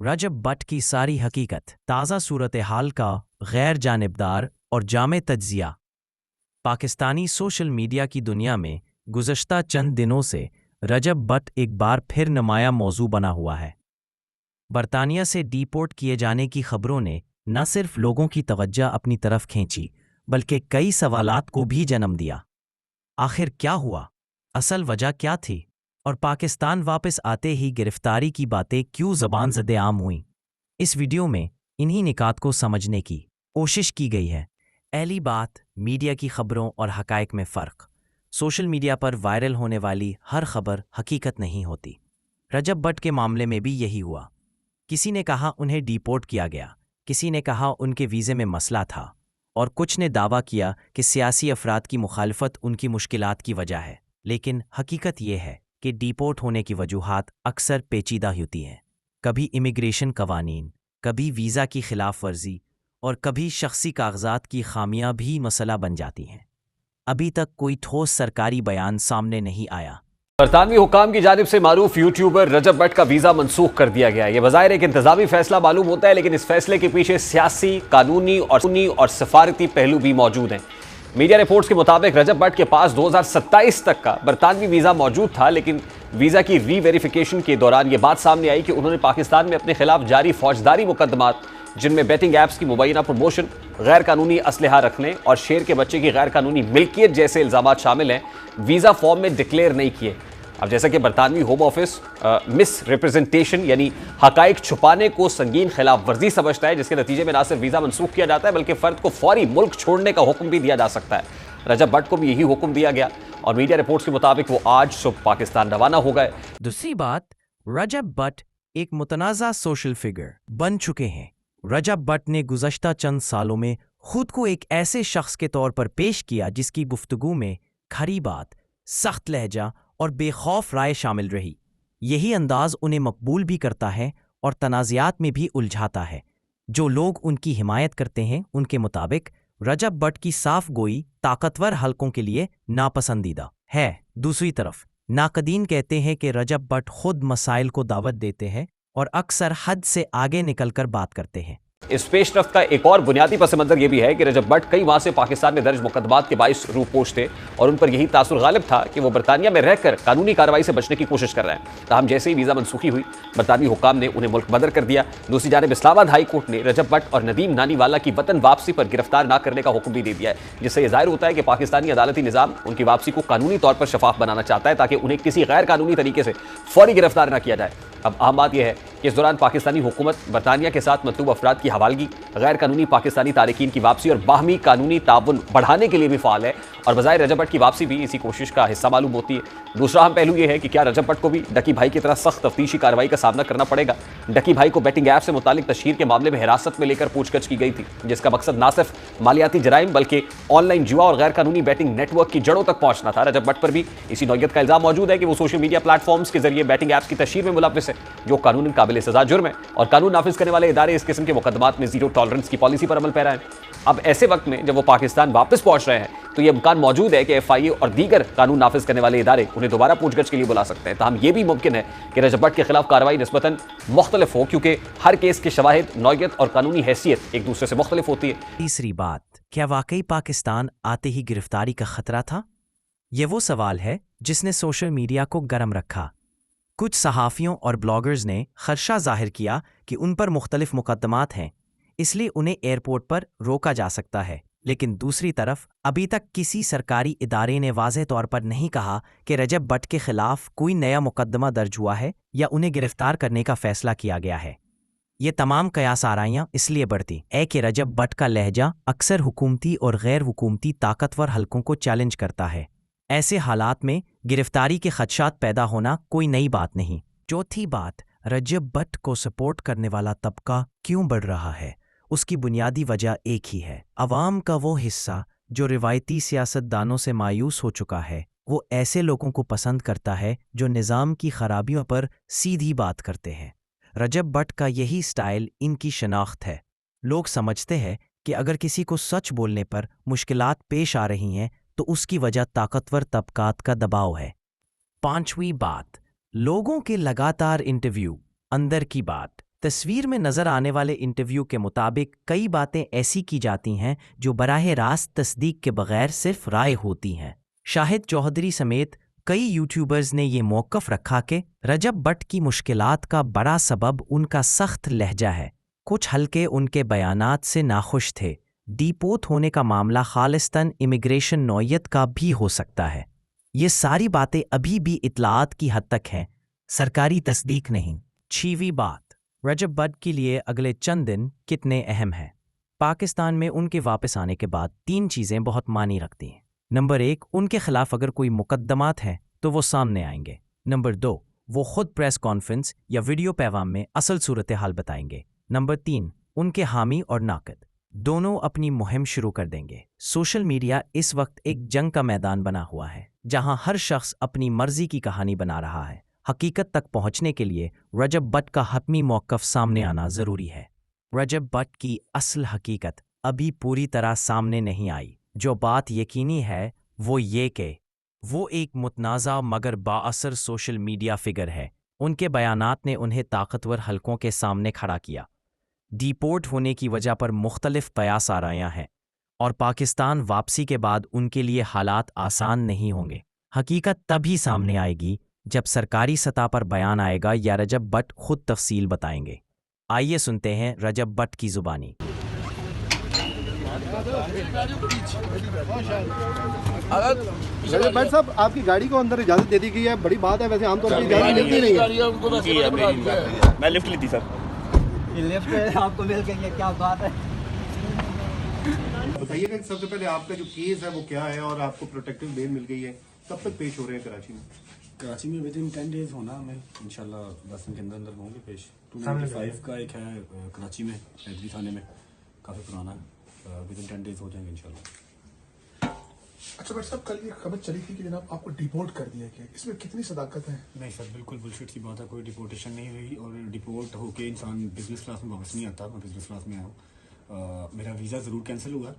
रजब but की सारी हकीकत, ताज़ा सूरत हाल का गैर जानिबदार और जामे तज्जिया। पाकिस्तानी सोशल मीडिया की दुनिया में गुज़श्ता चंद दिनों से रजब बट एक बार फिर नुमाया मौजू बना हुआ है। बरतानिया से डिपोर्ट किए जाने की खबरों ने न सिर्फ लोगों की तवज्जो अपनी तरफ खींची, बल्कि कई सवालात को भी जन्म दिया। आखिर क्या हुआ? असल वजह क्या थी? और पाकिस्तान वापस आते ही गिरफ्तारी की बातें क्यों ज़बान ज़दे आम हुईं? इस वीडियो में इन्हीं निकात को समझने की कोशिश की गई है। पहली बात, मीडिया की खबरों और हकायक में फ़र्क। सोशल मीडिया पर वायरल होने वाली हर खबर हकीकत नहीं होती। रजब बट के मामले में भी यही हुआ। किसी ने कहा उन्हें डिपोर्ट किया गया, किसी ने कहा उनके वीज़े में मसला था, और कुछ ने दावा किया कि सियासी अफराद की मुखालफत उनकी मुश्किलात की वजह है। लेकिन हकीकत यह है कि डिपोर्ट होने की वजूहात अक्सर पेचीदा होती हैं। कभी इमिग्रेशन कवानीन, कभी वीज़ा की खिलाफ वर्जी, और कभी शख्सी कागजात की खामियां भी मसला बन जाती हैं। अभी तक कोई ठोस सरकारी बयान सामने नहीं आया। बरतानवी हुकाम की जानिब से मारूफ यूट्यूबर रजब बट का वीज़ा मनसूख कर दिया गया है। यह बज़ाहिर एक इंतजामी फैसला मालूम होता है, लेकिन इस फैसले के पीछे सियासी, कानूनी और सफारती पहलू भी मौजूद हैं। मीडिया रिपोर्ट्स के मुताबिक रजब बट के पास 2027 तक का बरतानवी वीज़ा मौजूद था, लेकिन वीज़ा की री-वेरिफिकेशन के दौरान यह बात सामने आई कि उन्होंने पाकिस्तान में अपने खिलाफ जारी फौजदारी मुकदमात, जिनमें बैटिंग ऐप्स की मुबैना प्रमोशन, गैर कानूनी असलहा रखने और शेर के बच्चे की गैर कानूनी मिल्कियत जैसे इल्ज़ामात शामिल हैं, वीज़ा फॉर्म में डिक्लेयर नहीं किए। अब जैसा कि बरतानवी होम ऑफिस मिस रिप्रेजेंटेशन यानी हकाइक छुपाने को संगीन खिलाफ वर्जी समझता है, जिसके नतीजे में ना सिर्फ वीज़ा मनसूख किया जाता है, बल्कि फ़र्द को फौरी मुल्क छोड़ने का हुक्म भी दिया जा सकता है। रजब बट को भी यही हुक्म दिया गया और मीडिया रिपोर्ट्स के मुताबिक वो आज सुबह पाकिस्तान रवाना हो गए। दूसरी बात, रजब बट एक मुतनाज़ा सोशल फिगर बन चुके हैं। रजब बट ने गुज़श्ता चंद सालों में खुद को एक ऐसे शख्स के तौर पर पेश किया जिसकी गुफ्तगू में खरी बात, सख्त लहजा और बेखौफ राय शामिल रही। यही अंदाज उन्हें मकबूल भी करता है और तनाज़ात में भी उलझाता है। जो लोग उनकी हिमायत करते हैं उनके मुताबिक रजब बट की साफ गोई ताकतवर हलकों के लिए नापसंदीदा है। दूसरी तरफ नाकदीन कहते हैं कि रजब बट खुद मसाइल को दावत देते हैं और अक्सर हद से आगे निकलकर बात करते हैं। इस पेशरफ्त का एक और बुनियादी पस मंजर यह भी है कि रजब बट कई माह से पाकिस्तान में दर्ज मुकदमात के बाइस रूपोश थे और उन पर यही तासुर गालिब था कि वो बरतानिया में रहकर कानूनी कार्रवाई से बचने की कोशिश कर रहे हैं। ताहम जैसे ही वीज़ा मनसूखी हुई, बरतानवी हुकाम ने उन्हें मुल्क बदर कर दिया। दूसरी जानिब इस्लामाबाद हाई कोर्ट ने रजब बट और नदीम नानीवाला की वतन वापसी पर गिरफ्तार न करने का हुक्म भी दे दिया है, जिससे यह जाहिर होता है कि पाकिस्तानी अदालती निज़ाम उनकी वापसी को कानूनी तौर पर शफाफ बनाना चाहता है, ताकि उन्हें किसी गैर कानूनी तरीके से फौरी गिरफ्तार न किया जाए। अब अहम बात यह है कि इस दौरान पाकिस्तानी हुकूमत बरतानिया के साथ मतलूब अफराद की हवालगी, गैर कानूनी पाकिस्तानी तारिकीन की वापसी और बाहमी कानूनी ताउन बढ़ाने के लिए भी फ़ाल है, और बज़ाहिर रजब बट की वापसी भी इसी कोशिश का हिस्सा मालूम होती है। दूसरा अहम पहलू यह है कि क्या रजब बट को भी डकी भाई की तरह सख्त तफ्तीशी कार्रवाई का सामना करना पड़ेगा। डकी भाई को बैटिंग ऐप से मुतालिक तशहीर के मामले में हिरासत में लेकर पूछताछ की गई थी, जिसका मकसद न सिर्फ मालियाती जराइम बल्कि ऑनलाइन जुआ और गैर कानूनी बैटिंग नेटवर्क की जड़ों तक पहुंचना था। रजब बट पर भी इसी नौयत का इल्जाम मौजूद है कि वो सोशल मीडिया प्लेटफॉर्म्स के जरिए बैटिंग ऐप्स की तशहीर में मुलव्विस है, जो कानून काबिल सजा जुर्म है, और कानून नाफिज करने वाले इदारे इस किस्म के मुकदमात में जीरो टॉलरेंस की पॉलिसी पर अमल पैरा है। अब ऐसे वक्त में जब वो पाकिस्तान वापस पहुंच रहे हैं, तो यह इम्कान मौजूद है कि FIA और दीगर कानून नाफिज करने वाले इदारे उन्हें दोबारा पूछगछ के लिए बुला सकते हैं। ताहम यह भी मुमकिन है कि रजब बट के खिलाफ कार्रवाई निस्बतन मुख्तलिफ हो, क्योंकि हर केस के शवाहिद, नौयत और कानूनी हैसियत एक दूसरे से मुख्तलिफ होती है। तीसरी बात, क्या वाकई पाकिस्तान आते ही गिरफ्तारी का खतरा था? यह वो सवाल है जिसने सोशल मीडिया को गर्म रखा। कुछ सहाफ़ियों और ब्लॉगर्स ने खदशा जाहिर किया कि उन पर मुख्तलिफ मुकदमात हैं, इसलिए उन्हें एयरपोर्ट पर रोका जा सकता है। लेकिन दूसरी तरफ अभी तक किसी सरकारी इदारे ने वाज़ेह तौर पर नहीं कहा कि रजब बट के खिलाफ कोई नया मुकदमा दर्ज हुआ है या उन्हें गिरफ्तार करने का फैसला किया गया है। ये तमाम कयास आराइयाँ इसलिए बढ़ती है कि रजब बट का लहजा अक्सर हुकूमती और गैर हुकूमती ताकतवर हलकों को चैलेंज करता है। ऐसे हालात में गिरफ्तारी के खदशात पैदा होना कोई नई बात नहीं। चौथी बात, रजब बट को सपोर्ट करने वाला तबका क्यों बढ़ रहा है? उसकी बुनियादी वजह एक ही है। अवाम का वो हिस्सा जो रिवायती सियासतदानों से मायूस हो चुका है, वो ऐसे लोगों को पसंद करता है जो निज़ाम की खराबियों पर सीधी बात करते हैं। रजब बट का यही स्टाइल इनकी शनाख्त है। लोग समझते हैं कि अगर किसी को सच बोलने पर मुश्किलात पेश आ रही हैं, तो उसकी वजह ताकतवर तबकात का दबाव है। पांचवी बात, लोगों के लगातार इंटरव्यू। अंदर की बात, تصویر میں نظر آنے والے انٹرویو کے مطابق کئی باتیں ایسی کی جاتی ہیں جو براہ راست تصدیق کے بغیر صرف رائے ہوتی ہیں۔ شاہد چوہدری سمیت کئی یوٹیوبرز نے یہ موقف رکھا کہ رجب بٹ کی مشکلات کا بڑا سبب ان کا سخت لہجہ ہے۔ کچھ حلقے ان کے بیانات سے ناخوش تھے۔ ڈیپورٹ ہونے کا معاملہ خالصتاً امیگریشن نوعیت کا بھی ہو سکتا ہے۔ یہ ساری باتیں ابھی بھی اطلاعات کی حد تک ہیں، سرکاری تصدیق نہیں۔ 6ویں بات، رجب بٹ کے لیے اگلے چند دن کتنے اہم ہیں؟ پاکستان میں ان کے واپس آنے کے بعد 3 چیزیں بہت معنی رکھتی ہیں۔ نمبر 1، ان کے خلاف اگر کوئی مقدمات ہیں تو وہ سامنے آئیں گے۔ نمبر 2، وہ خود پریس کانفرنس یا ویڈیو پیغام میں اصل صورتحال بتائیں گے۔ نمبر 3، ان کے حامی اور ناقد دونوں اپنی مہم شروع کر دیں گے۔ سوشل میڈیا اس وقت ایک جنگ کا میدان بنا ہوا ہے، جہاں ہر شخص اپنی مرضی کی کہانی بنا رہا ہے۔ حقیقت تک پہنچنے کے لیے رجب بٹ کا حتمی موقف سامنے آنا ضروری ہے۔ رجب بٹ کی اصل حقیقت ابھی پوری طرح سامنے نہیں آئی۔ جو بات یقینی ہے وہ یہ کہ وہ ایک متنازع مگر بااثر سوشل میڈیا فگر ہے۔ ان کے بیانات نے انہیں طاقتور حلقوں کے سامنے کھڑا کیا۔ ڈیپورٹ ہونے کی وجہ پر مختلف قیاس آرائیاں ہیں، اور پاکستان واپسی کے بعد ان کے لیے حالات آسان نہیں ہوں گے۔ حقیقت تبھی سامنے آئے گی جب سرکاری سطح پر بیان آئے گا یا رجب بٹ خود تفصیل بتائیں گے۔ آئیے سنتے ہیں رجب بٹ کی زبانی۔ رجب بٹ صاحب، آپ کی گاڑی کو اندر اجازت دے دی گئی ہے، بڑی بات ہے، ویسے عام طور پہ اجازت ملتی نہیں ہے۔ میں لفٹ لی تھی سر، لفٹ آپ کو مل گئی ہے، کیا بات ہے؟ بتائیے کہ سب سے پہلے آپ کا جو کیس ہے وہ کیا ہے، اور آپ کو پروٹیکٹیو بیل مل گئی ہے، کب تک پیش ہو رہے ہیں کراچی میں؟ کراچی میں ود ان 10 days ہونا ہمیں انشاءاللہ، 10 دن کے اندر اندر ہوں گے پیش۔ 295 کا ایک ہے کراچی میں ایڈری تھانے میں، کافی پرانا ہے، ود ان 10 days ہو جائیں گے انشاءاللہ۔ اچھا بٹ صاحب، کل یہ خبر چلی تھی کہ جناب آپ کو ڈیپورٹ کر دیا گیا، اس میں کتنی صداقت ہے؟ نہیں سر، بالکل بلشٹ سی بات ہے، کوئی ڈیپورٹیشن نہیں ہوئی، اور ڈیپورٹ ہو کے انسان بزنس کلاس میں واپس نہیں آتا۔ میں بزنس کلاس میں آیا ہوں۔ میرا ویزا ضرور کینسل ہوا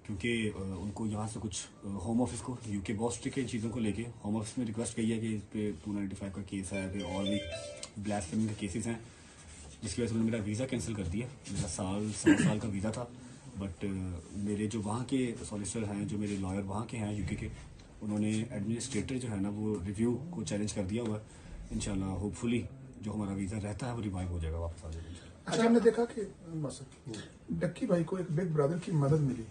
کیونکہ ان کو یہاں سے کچھ ہوم آفس کو یو کے بہت اسٹرکٹ ہے ان چیزوں کو لے کے۔ ہوم آفس میں ریکویسٹ کی ہے کہ اس پہ 295 کا کیس ہے، پہ اور بھی بلیسفیمی کے کیسز ہیں، جس کی وجہ سے انہوں نے میرا ویزا کینسل کر دیا۔ میرا سوا سال کا ویزا تھا، بٹ میرے جو وہاں کے سالیسٹر ہیں، جو میرے لائر وہاں کے ہیں یو کے، انہوں نے ایڈمنسٹریٹر جو ہے نا وہ ریویو کو چیلنج کر دیا ہوا ہے۔ انشاءاللہ ہوپ فلی جو ہمارا ویزا رہتا ہے وہ ریوائیو ہو جائے گا، واپس آ جائے گا۔ اچھا، ہم نے دیکھا کہ ڈکی بھائی کو ایک بگ برادر کی مدد ملی،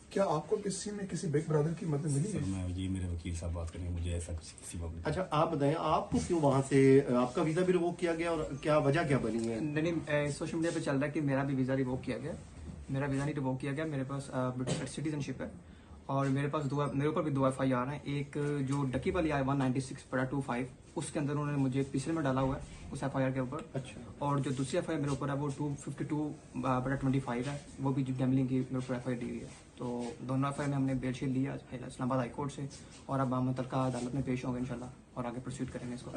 کیا آپ کو کسی میں کسی بگ برادر کی مدد ملی ہے؟ سر میں یہ میرے وکیل صاحب بات کریں گے، مجھے ایسا کسی بات نہیں۔ اچھا آپ بتائیں، آپ کو کیوں وہاں سے آپ کا ویزا بھی ریووک کیا گیا، اور کیا وجہ کیا بنی ہے؟ نہیں، سوشل میڈیا پہ چل رہا ہے کہ میرا بھی ویزا ریووک کیا گیا۔ میرا ویزا نہیں ریووک کیا گیا، میرے پاس برٹش سٹیزن شپ ہے، اور میرے پاس میرے اوپر بھی 2 FIR ہیں۔ ایک جو ڈکی والی آئی 196/25، اس کے اندر انہوں نے مجھے پچھلے میں ڈالا ہوا ہے اس FIR کے اوپر۔ اچھا، اور جو دوسری FIR میرے اوپر ہے وہ 252/25 ہے، وہ بھی جو گیملنگ کی میرے اوپر FIR دی ہوئی ہے۔ تو دونوں FIR میں ہم نے بیل شیٹ لیا اسلام آباد ہائی کورٹ سے، اور اب ہم متعلقہ عدالت میں پیش ہوں گے انشاءاللہ، اور آگے پرسیوٹ کریں گے اس کو۔